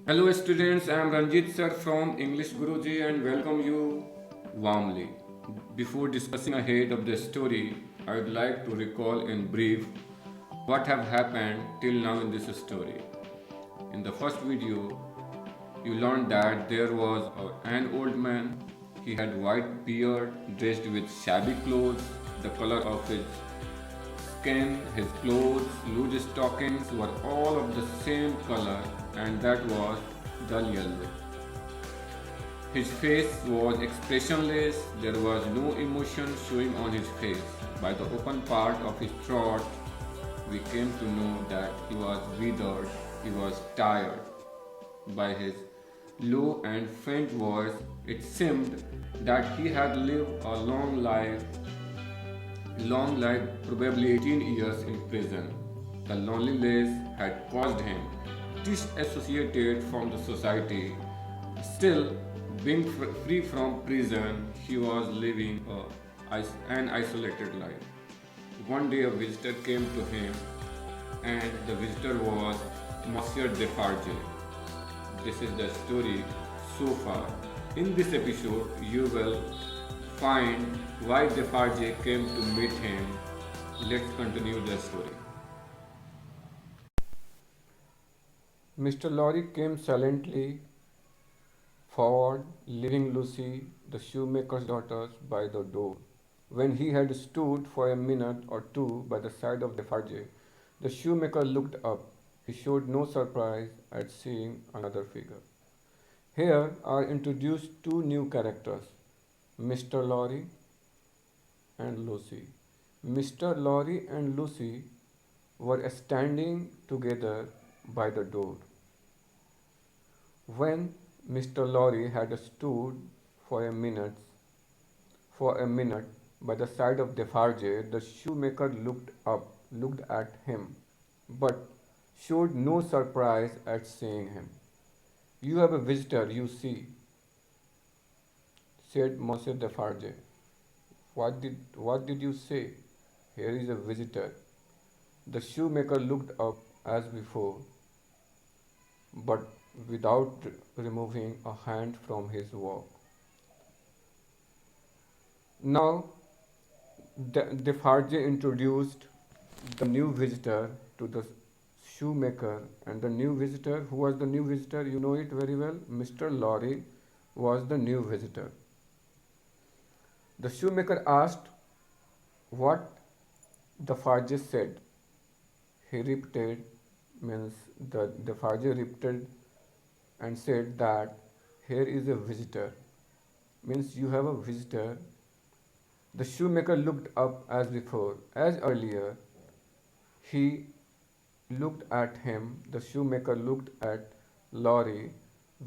Hello students, I am Ranjit sir from English Guruji and welcome you warmly. Before discussing ahead of the story, I would like to recall in brief what have happened till now in this story. In the first video, you learned that there was an old man. He had white beard, dressed with shabby clothes. The color of his skin, his clothes, loose stockings were all of the same color, and that was dull yellow. His face was expressionless, there was no emotion showing on his face. By the open part of his throat, we came to know that he was withered, he was tired. By his low and faint voice, it seemed that he had lived a long life, probably 18 years in prison. The loneliness had caused him disassociated from the society. Still, being free from prison, he was living an isolated life. One day, a visitor came to him, and the visitor was Monsieur Defarge. This is the story so far. In this episode, you will find why Defarge came to meet him. Let's continue the story. Mr. Lorry came silently forward, leaving Lucy, the shoemaker's daughter, by the door. When he had stood for a minute or two by the side of Defarge, the shoemaker looked up. He showed no surprise at seeing another figure. Here are introduced two new characters, Mr. Lorry and Lucy. Mr. Lorry and Lucy were standing together by the door. When Mr. Lorry had stood for a minute by the side of Defarge, the shoemaker looked at him, but showed no surprise at seeing him. You have a visitor, you see, said Monsieur Defarge. What did you say? Here is a visitor. The shoemaker looked up as before, but without removing a hand from his work. Now, Defarge introduced the new visitor to the shoemaker, and the new visitor, who was the new visitor? You know it very well. Mr. Lorry was the new visitor. The shoemaker asked what Defarge said. He repeated, means the Defarge repeated and said that here is a visitor, means you have a visitor. The shoemaker looked up as before. As earlier, he looked at him. The shoemaker looked at Lorry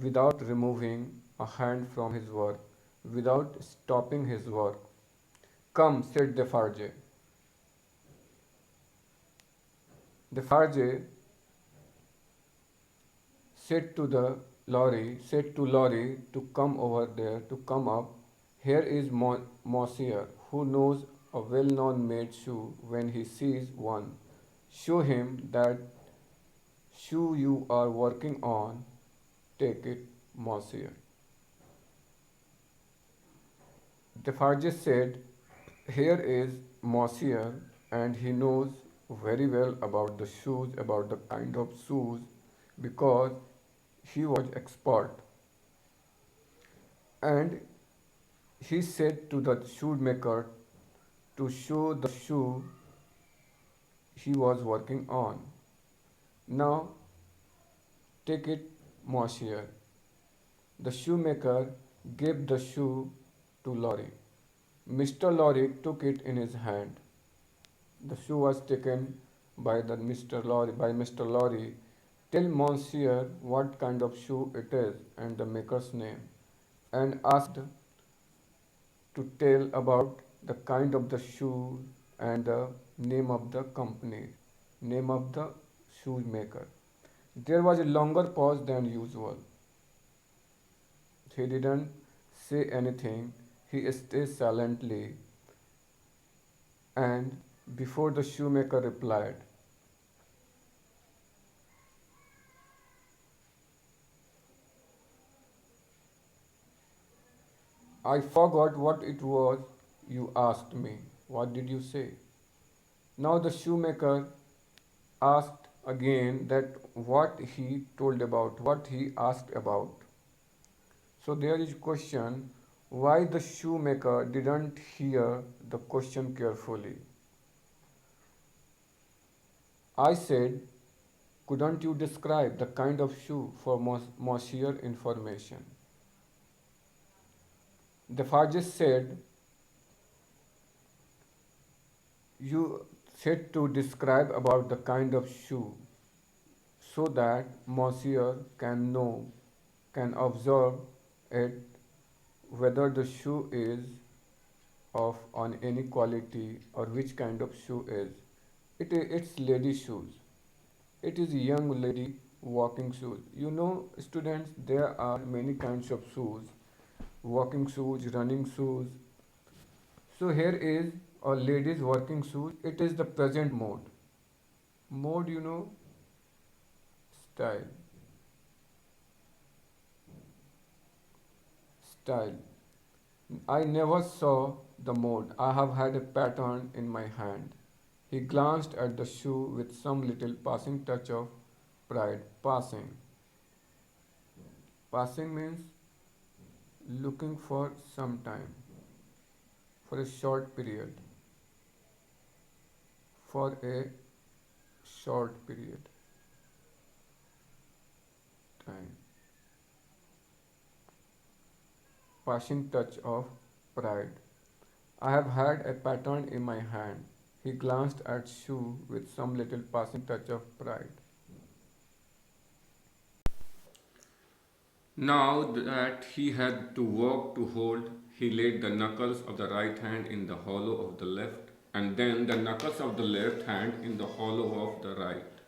without removing a hand from his work, without stopping his work. Come, said Defarge. Defarge said to Lorry to come over there, to come up. Here is Monsieur, who knows a well-known made shoe when he sees one. Show him that shoe you are working on. Take it, Monsieur. Defarge said, here is Monsieur, and he knows very well about the shoes, about the kind of shoes, because he was expert. And he said to the shoemaker to show the shoe he was working on. Now take it, Monsieur. The shoemaker gave the shoe to Lorry. Mr. Lorry took it in his hand. The shoe was taken by Mr. Lorry. Tell Monsieur what kind of shoe it is and the maker's name, and asked to tell about the kind of the shoe and the name of the company, name of the shoemaker. There was a longer pause than usual. He didn't say anything. He stayed silently, and before the shoemaker replied, I forgot what it was you asked me. What did you say? Now the shoemaker asked again that what he asked about. So there is question why the shoemaker didn't hear the question carefully. I said, couldn't you describe the kind of shoe for Monsieur information? The Farges said, you said to describe about the kind of shoe so that Monsieur can know, can observe it whether the shoe is of on any quality or which kind of shoe is. It's lady shoes. It is young lady walking shoes. You know, students, there are many kinds of shoes. Walking shoes, running shoes. So here is a lady's working shoes. It is the present mode. Mode, you know, style. Style. I never saw the mode. I have had a pattern in my hand. He glanced at the shoe with some little passing touch of pride. Passing. Passing means looking for some time, for a short period, for a short period time. Passing touch of pride. I have had a pattern in my hand. He glanced at shoe with some little passing touch of pride. Now that he had to work to hold, he laid the knuckles of the right hand in the hollow of the left, and then the knuckles of the left hand in the hollow of the right,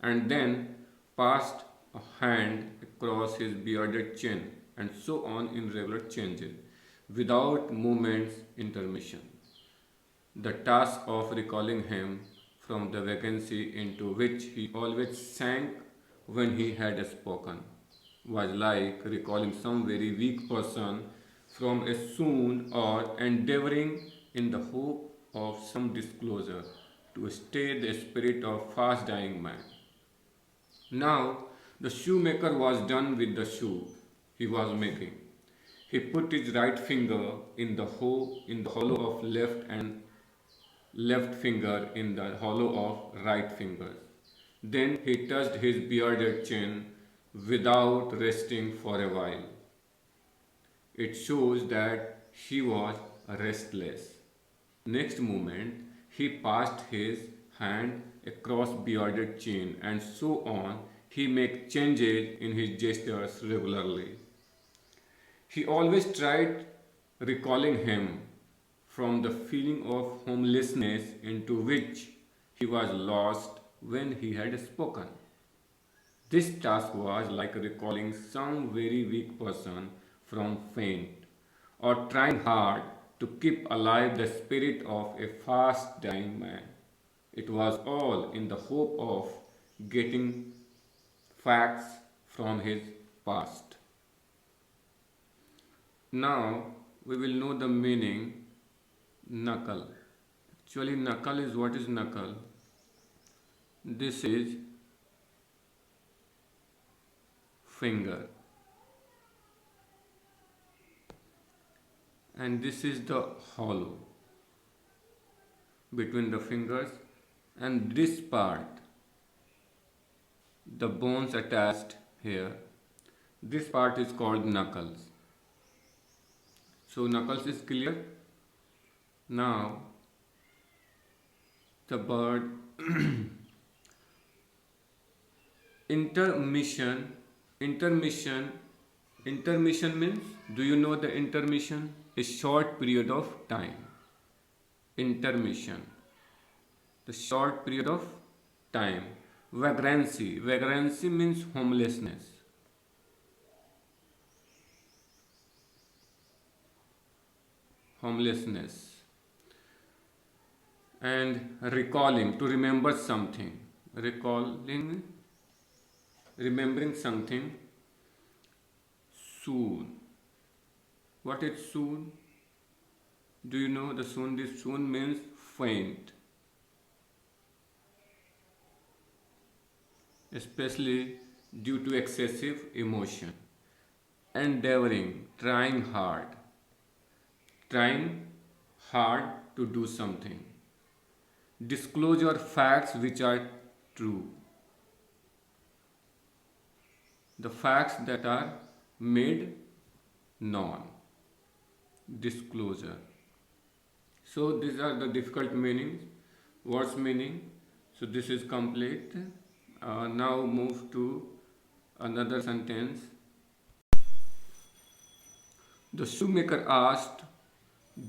and then passed a hand across his bearded chin, and so on in regular changes, without moment's intermission. The task of recalling him from the vacancy into which he always sank when he had spoken was like recalling some very weak person from a swoon or endeavoring in the hope of some disclosure to stay the spirit of fast dying man. Now the shoemaker was done with the shoe he was making. He put his right finger in the hollow of left and left finger in the hollow of right finger. Then he touched his bearded chin without resting for a while. It shows that he was restless. Next moment, he passed his hand across bearded chin and so on. He made changes in his gestures regularly. He always tried recalling him from the feeling of homelessness into which he was lost when he had spoken. This task was like recalling some very weak person from faint or trying hard to keep alive the spirit of a fast dying man. It was all in the hope of getting facts from his past. Now we will know the meaning knuckle. Actually, knuckle is what is knuckle? This is finger, and this is the hollow between the fingers, and this part, the bones attached here, this part is called knuckles. So knuckles is clear. Now the bird intermission. Intermission means, do you know the intermission? A short period of time. Intermission, the short period of time. Vagrancy means homelessness. And recalling, to remember something. Recalling, remembering something soon. What is soon? Do you know the soon? This soon means faint, especially due to excessive emotion. Endeavoring, trying hard to do something. Disclosure facts which are true, the facts that are made known. Disclosure. So these are the difficult meanings, words meaning. So this is complete. Now move to another sentence. The shoemaker asked,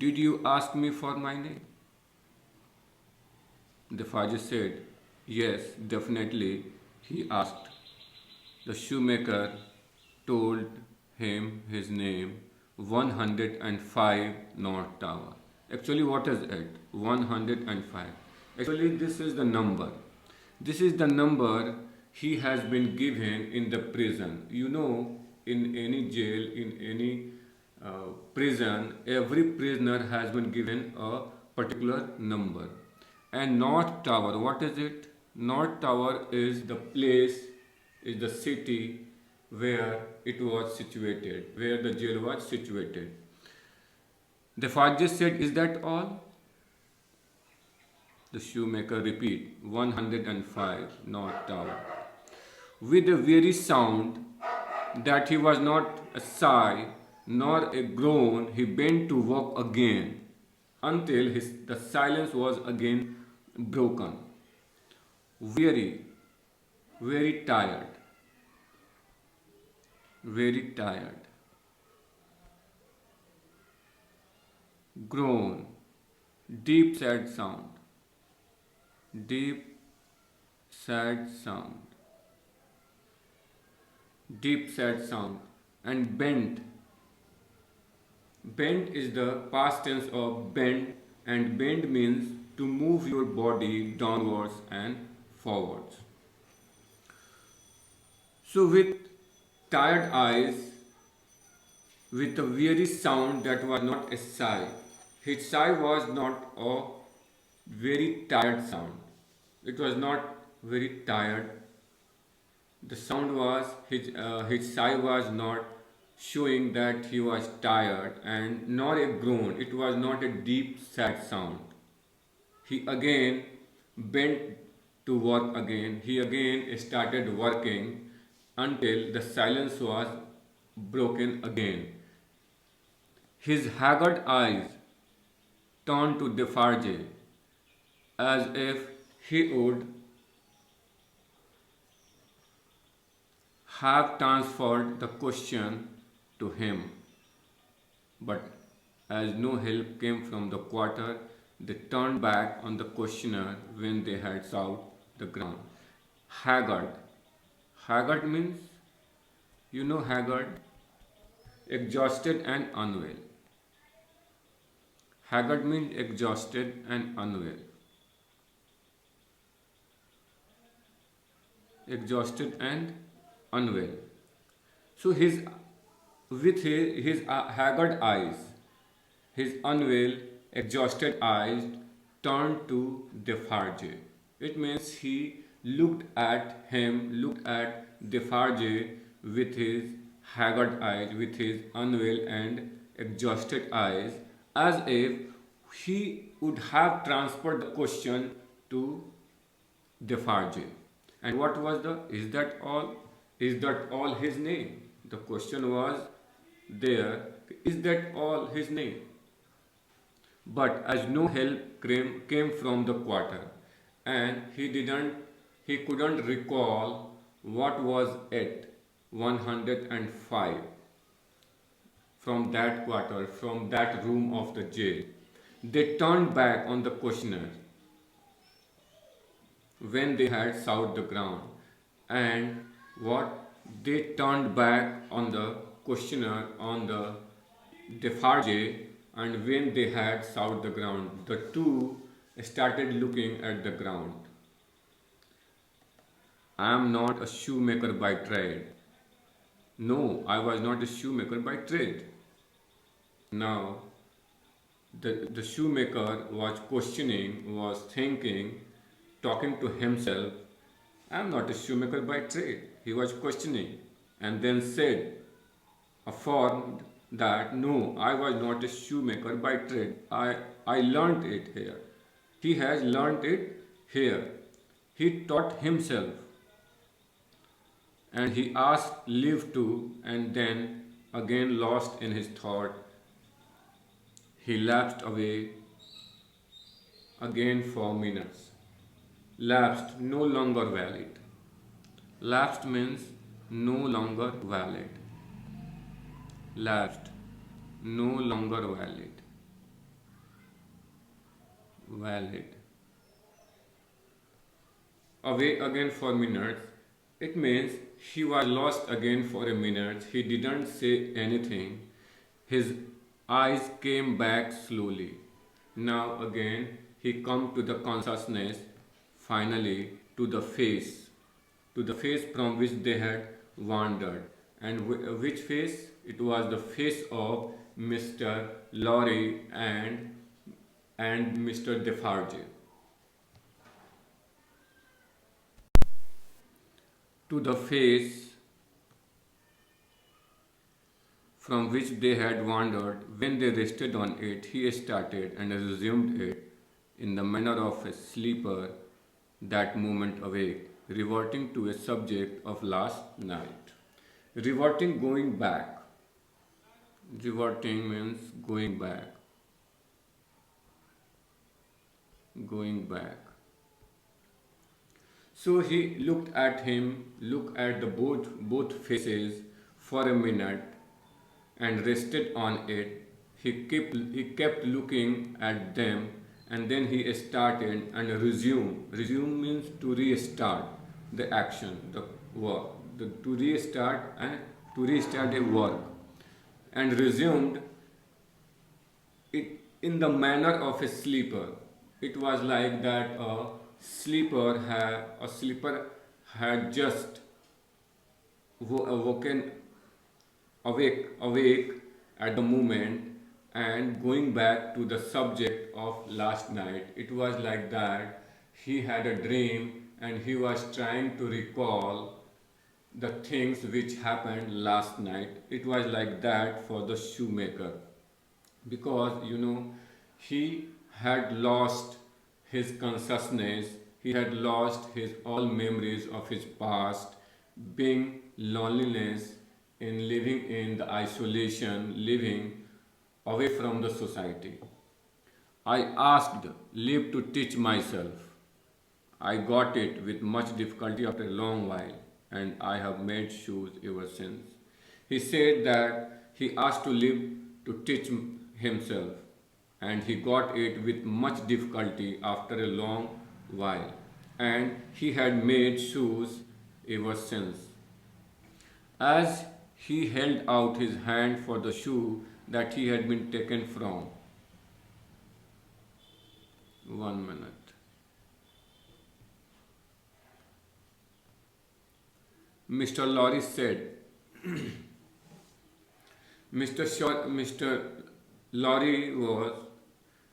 "Did you ask me for my name?" The Farji said, "Yes, definitely," he asked. The shoemaker told him his name, 105 North Tower. Actually, what is it? 105. Actually, this is the number. This is the number he has been given in the prison. You know, in any jail, in any prison, every prisoner has been given a particular number. And North Tower, what is it? North Tower is the place, is the city where it was situated, where the jail was situated. The Fajr said, "Is that all?" The shoemaker repeat, 105 North Tower. With a very sound that he was not a sigh nor a groan, he bent to walk again until the silence was again broken. Weary, very tired, very tired. Groan, deep sad sound, deep sad sound, deep sad sound, and bent. Bent is the past tense of bend, and bend means to move your body downwards and forwards. So, with tired eyes, with a weary sound that was not a sigh, his sigh was not a very tired sound. It was not very tired. The sound was, his sigh was not showing that he was tired, and nor a groan. It was not a deep, sad sound. He again bent to work again. He again started working until the silence was broken again. His haggard eyes turned to Defarge as if he would have transferred the question to him. But as no help came from the quarter, they turned back on the questioner when they had sought the ground. Haggard. Haggard means, you know, haggard, exhausted and unwell. Haggard means exhausted and unwell. Exhausted and unwell. So his haggard eyes, his unwell, exhausted eyes turned to Defarge. It means he looked at Defarge with his haggard eyes, with his unwell and exhausted eyes, as if he would have transferred the question to Defarge. And what was the, is that all? Is that all his name? The question was there, is that all his name? But as no help came from the quarter, and he couldn't recall what was at 105 from that quarter, from that room of the jail. They turned back on the questioner when they had sought the ground, and what, they turned back on the questioner, on the Defarge, and when they had sought the ground, the two started looking at the ground. "I am not a shoemaker by trade." No, I was not a shoemaker by trade. Now, the shoemaker was questioning, was thinking, talking to himself, I'm not a shoemaker by trade. He was questioning and then said, affirmed that no, I was not a shoemaker by trade. I learned it here. He has learned it here. He taught himself and he asked leave to, and then again lost in his thought, he lapsed away again for minutes. Lapsed, no longer valid. Lapsed means no longer valid. Lapsed, no longer valid. Valid. Away again for minutes. It means he was lost again for a minute. He didn't say anything. His eyes came back slowly. Now again he come to the consciousness, finally to the face from which they had wandered. And which face? It was the face of Mr. Lorry and Mr. Defarge. To the face from which they had wandered, when they rested on it, he started and resumed it in the manner of a sleeper that moment awake, reverting to a subject of last night. Reverting, going back. Reverting means going back. Going back. So he looked at the both faces for a minute and rested on it. He kept looking at them and then he started and resumed. Resume means to restart the action, the work, to restart and to restart a work, and resumed it in the manner of a sleeper. It was like that a sleeper had just woken awake at the moment and going back to the subject of last night. It was like that he had a dream and he was trying to recall the things which happened last night. It was like that for the shoemaker because he had lost his consciousness, he had lost his all memories of his past, being loneliness, in living in the isolation, living away from the society. I asked leave to teach myself. I got it with much difficulty after a long while, and I have made shoes ever since. He said that he asked to live to teach himself, and he got it with much difficulty after a long while, and he had made shoes ever since. As he held out his hand for the shoe that he had been taken from. 1 minute. Mr. Lorry said, Mr. Lorry was,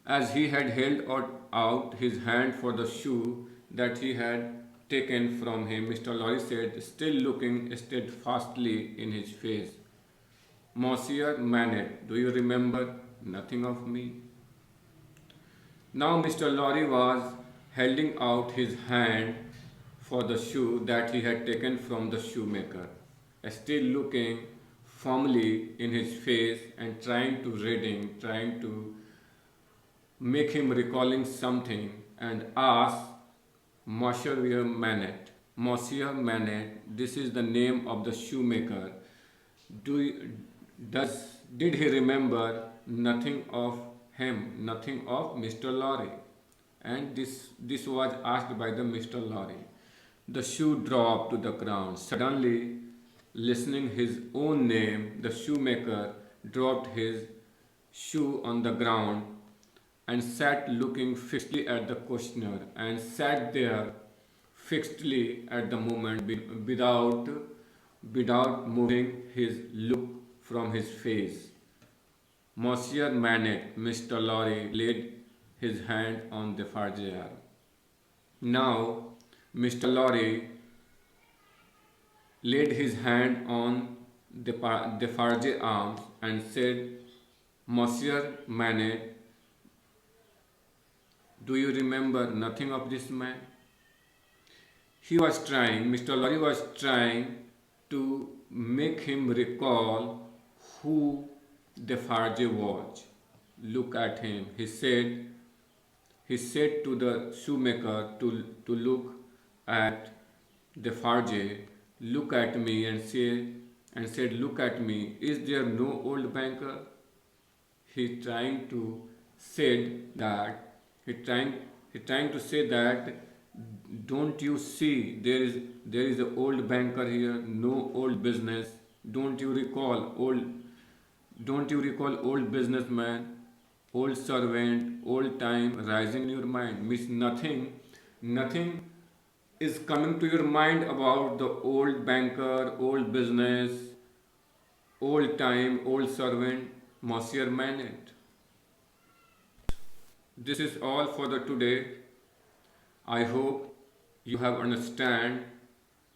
as he had held out his hand for the shoe that he had taken from him, Mr. Lorry said, still looking steadfastly in his face, Monsieur Manet, do you remember nothing of me? Now Mr. Lorry was holding out his hand for the shoe that he had taken from the shoemaker, still looking firmly in his face and trying to make him recalling something, and asked Monsieur Manet, this is the name of the shoemaker. Do you, did he remember nothing of him, nothing of Mr. Lorry? And this was asked by the Mr. Lorry. The shoe dropped to the ground. Suddenly, listening his own name, the shoemaker dropped his shoe on the ground and sat looking fixedly at the questioner, and sat there fixedly at the moment without moving his look from his face. Monsieur Manet, Mr. Lorry laid his hand on Defarge's arm. Now, Mr. Lorry laid his hand on Defarge's arms and said, Monsieur Manet, do you remember nothing of this man? Mr. Lorry was trying to make him recall who Defarge was. Look at him, he said to the shoemaker to look at Defarge, look at me and said, look at me, is there no old banker? He trying to said that he trying to say that don't you see there is an old banker here, no old business. Don't you recall old businessman, old servant, old time rising in your mind? Means nothing is coming to your mind about the old banker, old business, old time, old servant, Monsieur Manet. This is all for the today. I hope you have understand,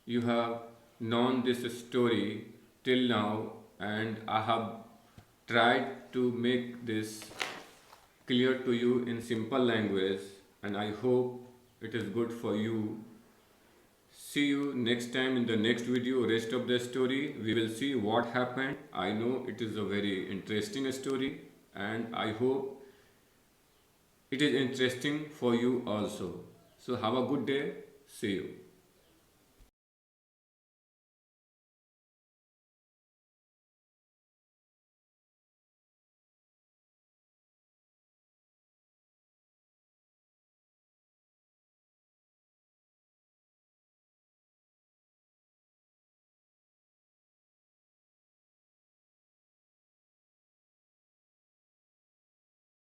you have known this story till now, and I have tried to make this clear to you in simple language, and I hope it is good for you. See you next time in the next video, rest of the story. We will see what happened. I know it is a very interesting story, and I hope it is interesting for you also. So have a good day. See you.